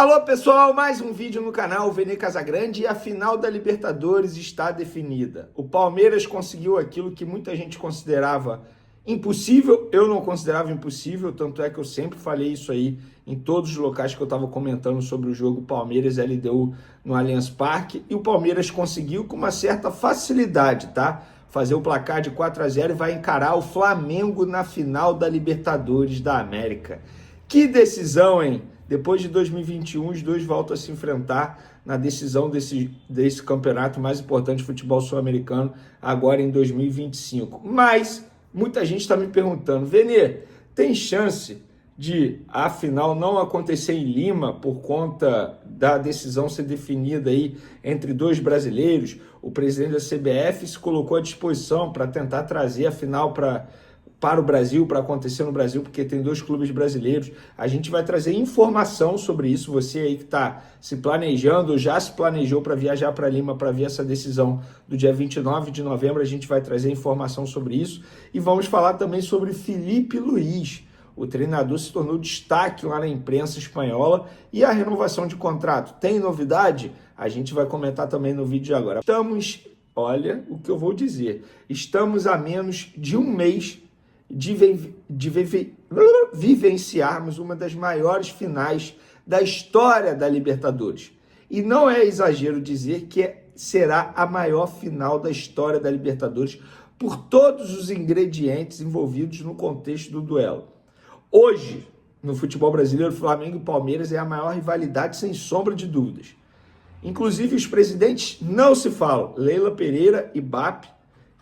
Alô pessoal, mais um vídeo no canal Vene Casagrande e a final da Libertadores está definida. O Palmeiras conseguiu aquilo que muita gente considerava impossível, eu não considerava impossível, tanto é que eu sempre falei isso aí em todos os locais que eu estava comentando sobre o jogo Palmeiras e LDU no Allianz Parque, e o Palmeiras conseguiu com uma certa facilidade, tá? Fazer o placar de 4-0 e vai encarar o Flamengo na final da Libertadores da América. Que decisão, hein? Depois de 2021, os dois voltam a se enfrentar na decisão desse campeonato mais importante de futebol sul-americano, agora em 2025. Mas muita gente está me perguntando, Vene, tem chance de a final não acontecer em Lima por conta da decisão ser definida aí entre dois brasileiros? O presidente da CBF se colocou à disposição para tentar trazer a final para o Brasil, para acontecer no Brasil, porque tem dois clubes brasileiros. A gente vai trazer informação sobre isso. Você aí que está se planejando, já se planejou para viajar para Lima para ver essa decisão do dia 29 de novembro, a gente vai trazer informação sobre isso. E vamos falar também sobre Filipe Luís. O treinador se tornou destaque lá na imprensa espanhola e a renovação de contrato. Tem novidade? A gente vai comentar também no vídeo de agora. Olha o que eu vou dizer, estamos a menos de um mês de vivenciarmos uma das maiores finais da história da Libertadores. E não é exagero dizer que será a maior final da história da Libertadores por todos os ingredientes envolvidos no contexto do duelo. Hoje, no futebol brasileiro, Flamengo e Palmeiras é a maior rivalidade sem sombra de dúvidas. Inclusive, os presidentes não se falam. Leila Pereira e BAP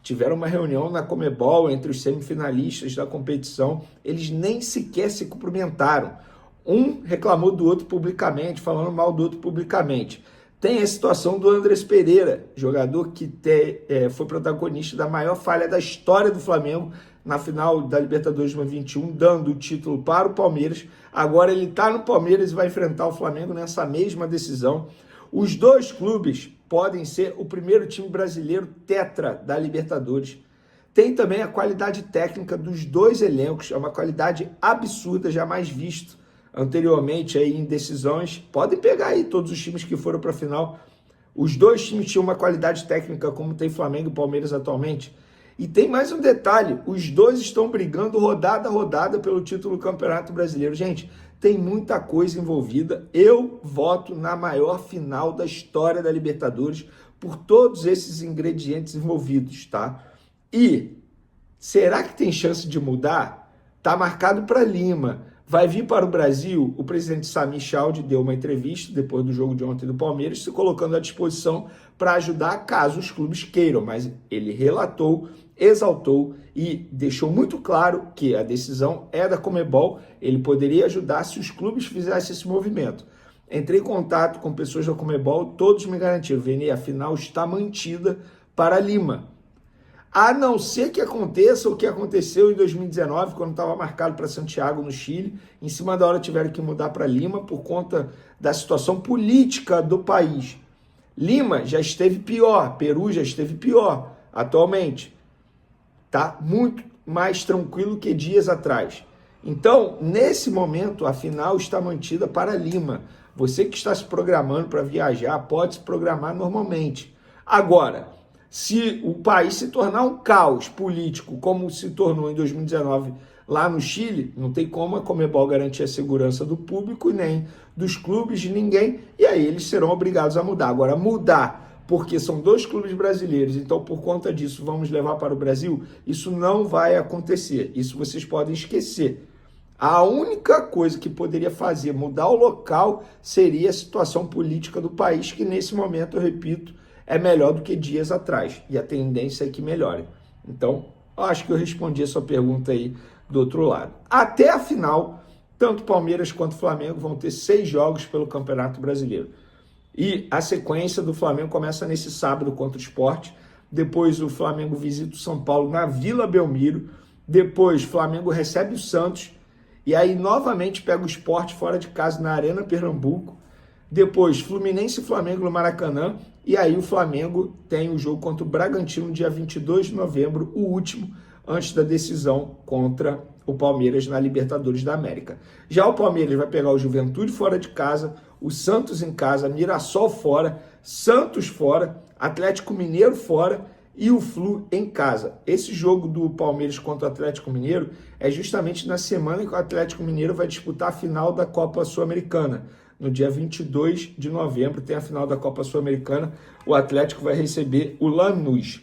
tiveram uma reunião na Comebol entre os semifinalistas da competição, eles nem sequer se cumprimentaram. Um reclamou do outro publicamente, falando mal do outro publicamente. Tem a situação do Andrés Pereira, jogador que foi protagonista da maior falha da história do Flamengo na final da Libertadores 2021, dando o título para o Palmeiras. Agora ele está no Palmeiras e vai enfrentar o Flamengo nessa mesma decisão. Os dois clubes podem ser o primeiro time brasileiro tetra da Libertadores. Tem também a qualidade técnica dos dois elencos, é uma qualidade absurda, jamais visto anteriormente aí em decisões. Podem pegar aí todos os times que foram para a final. Os dois times tinham uma qualidade técnica como tem Flamengo e Palmeiras atualmente. E tem mais um detalhe, os dois estão brigando rodada a rodada pelo título do Campeonato Brasileiro. Gente, tem muita coisa envolvida. Eu voto na maior final da história da Libertadores por todos esses ingredientes envolvidos, tá? E será que tem chance de mudar? Tá marcado para Lima. Vai vir para o Brasil? O presidente Sami Chaldi deu uma entrevista depois do jogo de ontem do Palmeiras, se colocando à disposição para ajudar caso os clubes queiram, mas ele relatou, exaltou e deixou muito claro que a decisão é da Comebol, ele poderia ajudar se os clubes fizessem esse movimento. Entrei em contato com pessoas da Comebol, todos me garantiram, Vene, a final está mantida para Lima. A não ser que aconteça o que aconteceu em 2019, quando estava marcado para Santiago, no Chile, em cima da hora tiveram que mudar para Lima por conta da situação política do país. Lima já esteve pior, Peru já esteve pior atualmente. Tá muito mais tranquilo que dias atrás. Então, nesse momento, a final está mantida para Lima. Você que está se programando para viajar, pode se programar normalmente. Agora, se o país se tornar um caos político, como se tornou em 2019 lá no Chile, não tem como a Comebol garantir a segurança do público e nem dos clubes, de ninguém, e aí eles serão obrigados a mudar. Agora, mudar porque são dois clubes brasileiros, então por conta disso vamos levar para o Brasil, isso não vai acontecer, isso vocês podem esquecer. A única coisa que poderia fazer mudar o local seria a situação política do país, que nesse momento, eu repito, é melhor do que dias atrás, e a tendência é que melhore. Então, eu acho que eu respondi a sua pergunta aí do outro lado. Até a final, tanto Palmeiras quanto Flamengo vão ter 6 jogos pelo Campeonato Brasileiro. E a sequência do Flamengo começa nesse sábado contra o Sport, depois o Flamengo visita o São Paulo na Vila Belmiro, depois o Flamengo recebe o Santos, e aí novamente pega o Sport fora de casa na Arena Pernambuco, depois Fluminense e Flamengo no Maracanã, e aí o Flamengo tem o jogo contra o Bragantino dia 22 de novembro, o último, antes da decisão contra o Palmeiras na Libertadores da América. Já o Palmeiras vai pegar o Juventude fora de casa, o Santos em casa, Mirassol fora, Santos fora, Atlético Mineiro fora e o Flu em casa. Esse jogo do Palmeiras contra o Atlético Mineiro é justamente na semana que o Atlético Mineiro vai disputar a final da Copa Sul-Americana. No dia 22 de novembro tem a final da Copa Sul-Americana, o Atlético vai receber o Lanús.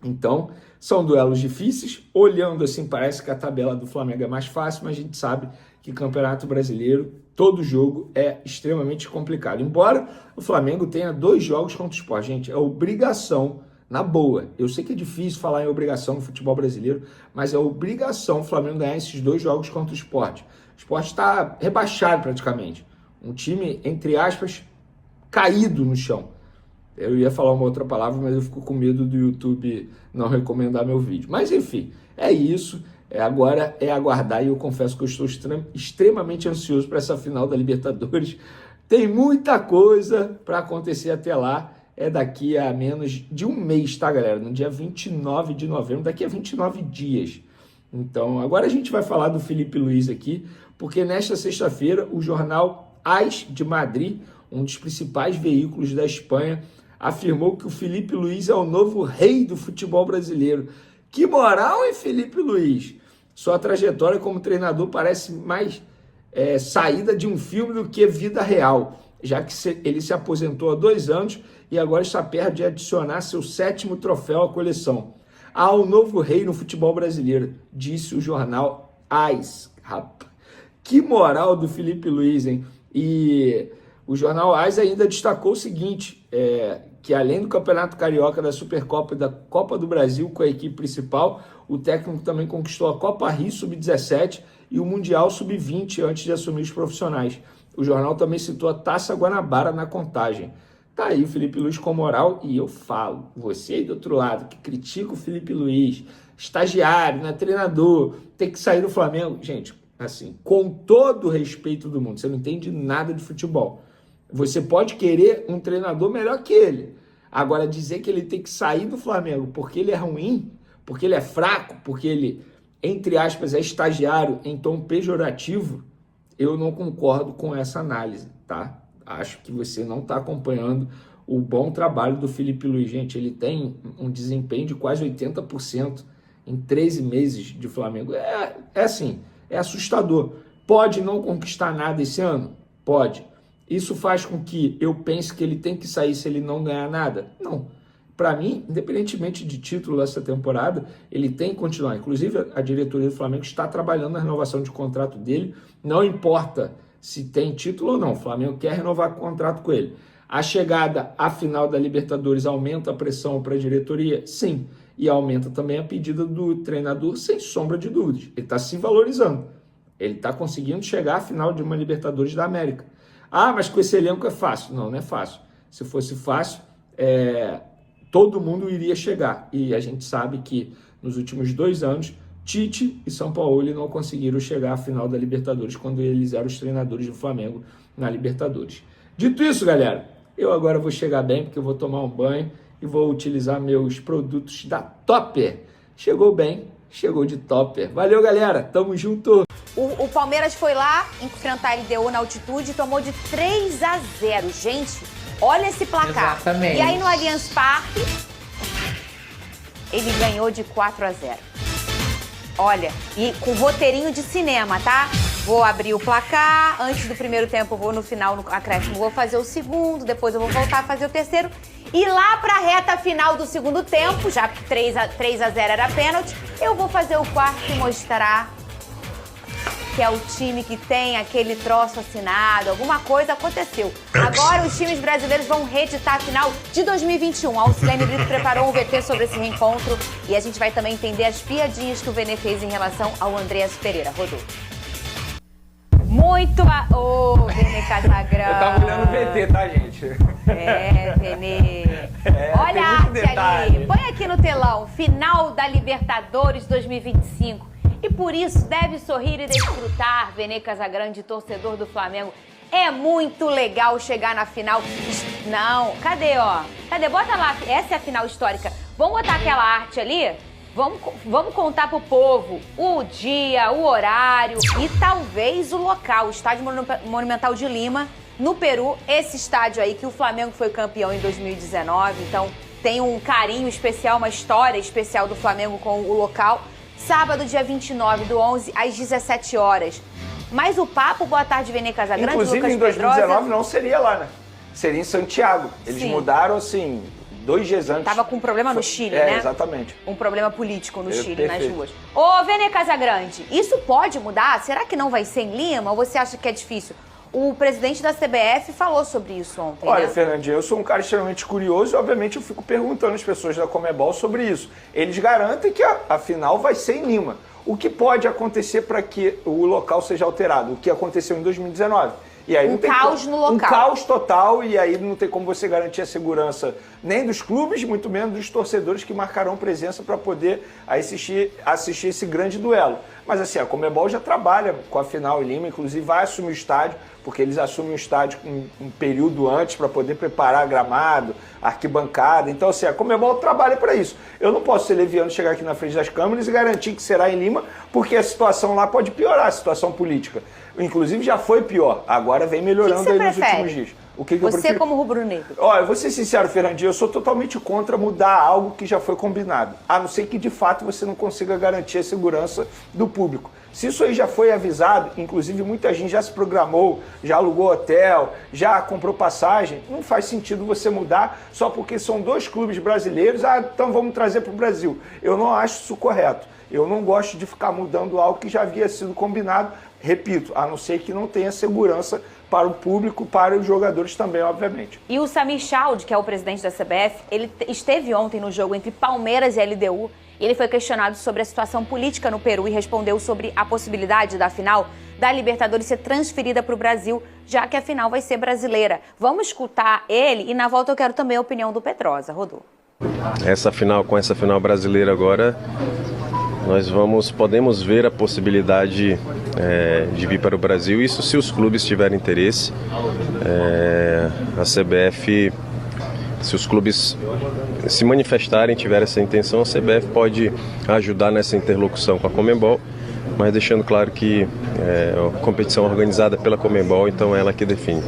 Então, são duelos difíceis. Olhando assim, parece que a tabela do Flamengo é mais fácil, mas a gente sabe que Campeonato Brasileiro, todo jogo é extremamente complicado. Embora o Flamengo tenha 2 jogos contra o Sport. Gente, é obrigação, na boa. Eu sei que é difícil falar em obrigação no futebol brasileiro, mas é obrigação o Flamengo ganhar esses 2 jogos contra o Sport. O Sport está rebaixado praticamente. Um time, entre aspas, caído no chão. Eu ia falar uma outra palavra, mas eu fico com medo do YouTube não recomendar meu vídeo. Mas enfim, é isso. Agora é aguardar e eu confesso que eu estou extremamente ansioso para essa final da Libertadores. Tem muita coisa para acontecer até lá. É daqui a menos de um mês, tá, galera? No dia 29 de novembro, daqui a 29 dias. Então, agora a gente vai falar do Filipe Luís aqui, porque nesta sexta-feira o jornal AS de Madrid, um dos principais veículos da Espanha, afirmou que o Filipe Luís é o novo rei do futebol brasileiro. Que moral, hein, Filipe Luís? Sua trajetória como treinador parece mais saída de um filme do que vida real, já que ele se aposentou há 2 anos e agora está perto de adicionar seu 7º troféu à coleção. Há um novo rei no futebol brasileiro, disse o jornal AS. Rapaz, que moral do Filipe Luís, hein? E o jornal AS ainda destacou o seguinte, que além do Campeonato Carioca, da Supercopa e da Copa do Brasil com a equipe principal, o técnico também conquistou a Copa Rio Sub-17 e o Mundial Sub-20 antes de assumir os profissionais. O jornal também citou a Taça Guanabara na contagem. Tá aí o Filipe Luís com moral e eu falo, você aí do outro lado que critica o Filipe Luís, estagiário, né, treinador, tem que sair do Flamengo. Gente, assim, com todo o respeito do mundo, você não entende nada de futebol. Você pode querer um treinador melhor que ele. Agora, dizer que ele tem que sair do Flamengo porque ele é ruim, porque ele é fraco, porque ele, entre aspas, é estagiário em tom pejorativo, eu não concordo com essa análise, tá? Acho que você não está acompanhando o bom trabalho do Filipe Luís. Gente, ele tem um desempenho de quase 80% em 13 meses de Flamengo. É assim, é assustador. Pode não conquistar nada esse ano? Pode. Isso faz com que eu pense que ele tem que sair se ele não ganhar nada? Não. Para mim, independentemente de título dessa temporada, ele tem que continuar. Inclusive, a diretoria do Flamengo está trabalhando na renovação de contrato dele. Não importa se tem título ou não. O Flamengo quer renovar o contrato com ele. A chegada à final da Libertadores aumenta a pressão para a diretoria? Sim. E aumenta também a pedida do treinador, sem sombra de dúvidas. Ele está se valorizando. Ele está conseguindo chegar à final de uma Libertadores da América. Ah, mas com esse elenco é fácil. Não, não é fácil. Se fosse fácil, todo mundo iria chegar. E a gente sabe que nos últimos 2 anos, Tite e São Paulo não conseguiram chegar à final da Libertadores quando eles eram os treinadores do Flamengo na Libertadores. Dito isso, galera, eu agora vou chegar bem porque eu vou tomar um banho e vou utilizar meus produtos da Topper. Chegou bem, chegou de Topper. Valeu, galera. Tamo junto. O Palmeiras foi lá enfrentar a LDU na altitude e tomou de 3-0. Gente, olha esse placar. Exatamente. E aí no Allianz Parque, ele ganhou de 4-0. Olha, e com roteirinho de cinema, tá? Vou abrir o placar, antes do primeiro tempo eu vou no final, no acréscimo, vou fazer o segundo, depois eu vou voltar a fazer o terceiro. E lá pra reta final do segundo tempo, já que 3-0 era pênalti, eu vou fazer o quarto e mostrar que é o time que tem aquele troço assinado, alguma coisa aconteceu. Agora os times brasileiros vão reeditar a final de 2021. A Alcilene Brito preparou um VT sobre esse reencontro e a gente vai também entender as piadinhas que o Vene fez em relação ao Andreas Pereira. Rodou. Muito... Ô, Vene Casagrande. Eu tava olhando o VT, tá, gente? Vene. Olha a arte ali. Põe aqui no telão. Final da Libertadores 2025. E por isso deve sorrir e desfrutar, Vene Casagrande, torcedor do Flamengo. É muito legal chegar na final. Não, cadê, ó? Cadê? Bota lá, essa é a final histórica. Vamos botar aquela arte ali? Vamos contar pro povo o dia, o horário e talvez o local. O Estádio Monumental de Lima, no Peru, esse estádio aí que o Flamengo foi campeão em 2019, então tem um carinho especial, uma história especial do Flamengo com o local. Sábado, dia 29/11, às 17 horas. Mas o papo, Boa Tarde, Vene Casagrande, inclusive, Lucas em 2019 Pedrosa, não seria lá, né? Seria em Santiago. Eles Sim. mudaram, assim, 2 dias antes. tava com um problema no Chile, né? Exatamente. Um problema político no Chile, perfeito. nas ruas. Ô, Vene Casagrande, isso pode mudar? Será que não vai ser em Lima ou você acha que é difícil? O presidente da CBF falou sobre isso ontem, Olha, né? Fernandinha, eu sou um cara extremamente curioso e, obviamente, eu fico perguntando às pessoas da Conmebol sobre isso. Eles garantem que a final vai ser em Lima. O que pode acontecer para que o local seja alterado? O que aconteceu em 2019. E aí Um não tem caos no local. Um caos total, e aí não tem como você garantir a segurança nem dos clubes, muito menos dos torcedores que marcarão presença para poder assistir esse grande duelo. Mas assim, a Conmebol já trabalha com a final em Lima, inclusive vai assumir o estádio, porque eles assumem o estádio um período antes para poder preparar gramado, arquibancada. Então assim, a Conmebol trabalha para isso. Eu não posso ser leviano, chegar aqui na frente das câmeras e garantir que será em Lima, porque a situação lá pode piorar, a situação política. Inclusive já foi pior, agora vem melhorando aí nos últimos dias. O que eu Você prefiro? como rubro-negro. Olha, eu vou ser sincero, Fernandinho, eu sou totalmente contra mudar algo que já foi combinado, a não ser que de fato você não consiga garantir a segurança do público. Se isso aí já foi avisado, inclusive muita gente já se programou, já alugou hotel, já comprou passagem, não faz sentido você mudar só porque são 2 clubes brasileiros, então vamos trazer para o Brasil. Eu não acho isso correto. Eu não gosto de ficar mudando algo que já havia sido combinado, repito, a não ser que não tenha segurança para o público, para os jogadores também, obviamente. E o Samir Chaldi, que é o presidente da CBF, ele esteve ontem no jogo entre Palmeiras e LDU e ele foi questionado sobre a situação política no Peru e respondeu sobre a possibilidade da final da Libertadores ser transferida para o Brasil, já que a final vai ser brasileira. Vamos escutar ele e na volta eu quero também a opinião do Pedrosa. Rodolfo. Com essa final brasileira agora, nós podemos ver a possibilidade de vir para o Brasil, isso se os clubes tiverem interesse. A CBF, se os clubes se manifestarem, tiverem essa intenção, a CBF pode ajudar nessa interlocução com a Conmebol, mas deixando claro que a competição é organizada pela Conmebol, então é ela que define.